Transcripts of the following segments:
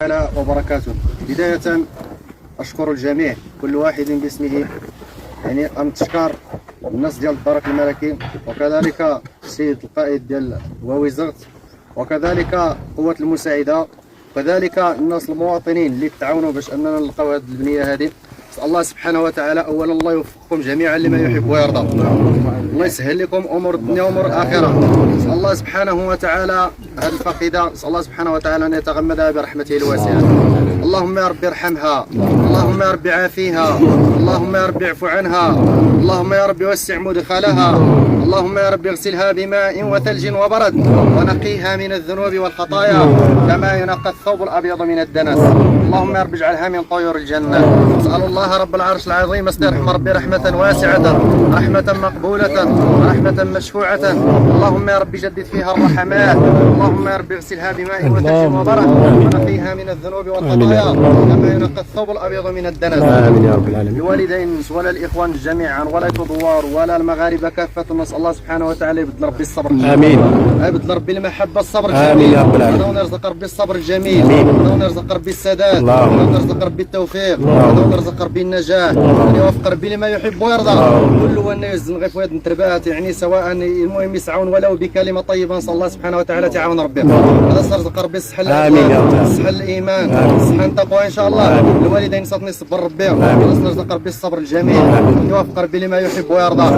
تعالى وبركاته. بداية أشكر الجميع كل واحد باسمه، يعني أن تشكر الناس ديال الدرك الملكي، وكذلك السيد القائد ديال ووزارة، وكذلك قوات المساعدة، وكذلك الناس المواطنين اللي تعاونوا باش أننا نلقاو هذه البنية هذه. الله سبحانه وتعالى أولا الله يوفقكم جميعا لما يحب ويرضى، الله يسهل لكم أمور الدنيا وأمور الآخرة. نسأل الله سبحانه وتعالى هذه الفقيدة، نسأل الله سبحانه وتعالى أن يتغمدها برحمته الواسعة. اللهم يا ربي ارحمها، اللهم يا ربي عافيها، اللهم يا ربي اعفو عنها، اللهم يا ربي وسع مدخلها، اللهم يا ربي اغسلها بماء وثلج وبرد، ونقيها من الذنوب والخطايا كما ينقى الثوب الأبيض من الدنس. اللهم يا رب اجعلها من طيور الجنة. نسأل الله رب العرش العظيم يرحم ربي رحمة واسعة، رحمة مقبولة، رحمة مشفوعة. اللهم يا رب جدد فيها الرحمات، اللهم يا رب اغسلها بماء وثلج وبرد، ونقيها من الذنوب والخطايا كما ينقى الثوب الأبيض من الدنس. آمين يا رب العالمين. الوالدين ولا الإخوان جميعا ولا الثوار ولا المغاربة كافة، نسأل الله سبحانه وتعالى يبدل ربي الصبر. آمين. يبدل ربي المحبة الصبر الجميل. آمين يا رب العالمين. ونرزق ربي الصبر الجميل. آمين. ونرزق ربي السداد. ونرزق ربي التوفيق. ونرزق ربي النجاح. ونوفق ربي لما يحب ويرضى. كل الناس غير في هذه التربات، يعني سواء المهم يسعون ولو بكلمة طيبة، نسأل الله سبحانه وتعالى تعاون ربي. هذا رزق ربي الصحة الأخلاق، الصحة الإيمان، الصحة التقوى إن شاء الله. الوالدين نصطني صبر ربي، ونرزق ربي الصبر الجميل، ونوفق ربي لما يحب ويرضى.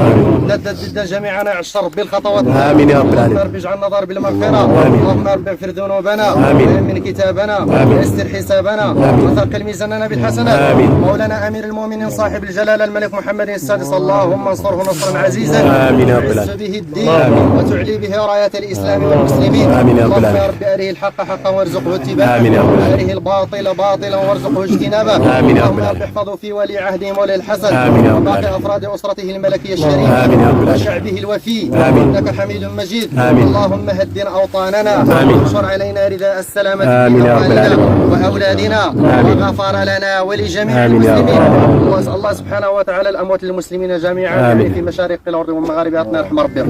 ندد جميعا يعشر ربي الخطوات. آمين يا رب العالمين. اللهم ربي اجعلنا ضار بالمغفرة، اللهم ربي اغفر ذنوبنا، ويمن كتابنا، ويسر حسابنا، وثقل ميزاننا بالحسنات. مولانا أمير المؤمنين صاحب الجلالة الملك محمد السادس، اللهم انصره نصرا عزيزا. آمين يا رب العالمين. به الدين وتعلي به راية الإسلام والمسلمين. آمين يا رب العالمين. اللهم يا رب أريه الحق حقا وارزقه اتباعه. آمين يا رب العالمين. أريه الباطل باطلا وارزقه اجتنابه. آمين يا رب العالمين. احفظه في ولي عهده ولي الحسن. آمين يا رب العالمين. وباقي أفراد أسرته الملكية الشريفة. آمين يا رب العالمين. وشعبه الوفي. آمين. إنك حميد مجيد. آمين. اللهم هدنا أوطاننا. آمين. وانشر علينا رداء السلامة في أموالنا وأولادنا. وغفر لنا ولجميع المسلمين. وأسأل الله سبحانه وتعالى الأموات المسلمين جميعا، يعني في مشارق الأرض ومغاربها، يرحم ربي.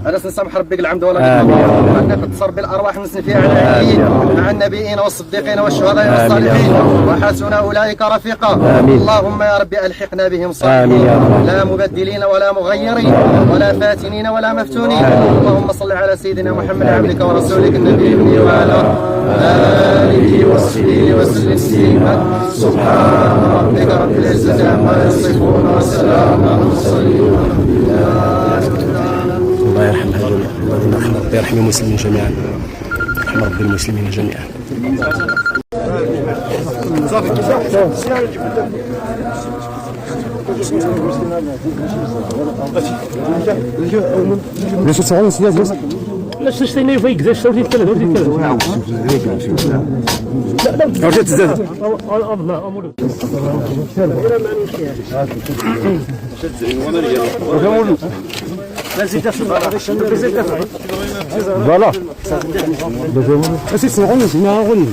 أنا سنسامح ربك العمد ولا أنك تصر بالأرواح نسن فيها على العاليين مع النبيين والصديقين والشهداء والصالحين، وحسن أولئك رفيقا. اللهم يا ربي ألحقنا بهم صالحين، لا مبدلين ولا مغيرين ولا فاتنين ولا مفتونين. اللهم صل على سيدنا محمد عبدك ورسولك النبي الأمي وعلى آله وصحبه وسلم تسليما. سبحان ربك رب العزة عما يصفون وسلام على المرسلين والحمد لله. الله يرحمها جميعا، الله يرحم المسلمين جميعا، يرحم رب المسلمين جميعا. لا تشتيني فيك زي شتوتي الثلاث ودي الثلاث لا لا رجعت زاد الله امور فوالا اسي سمعوني ما غني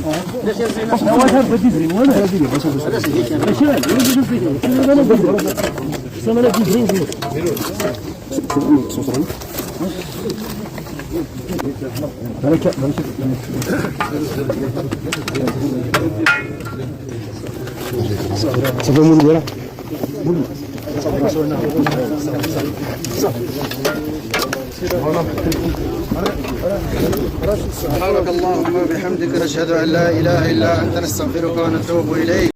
سبحانك اللهم وبحمدك نشهد أن لا إله إلا أنت نستغفرك ونتوب إليك.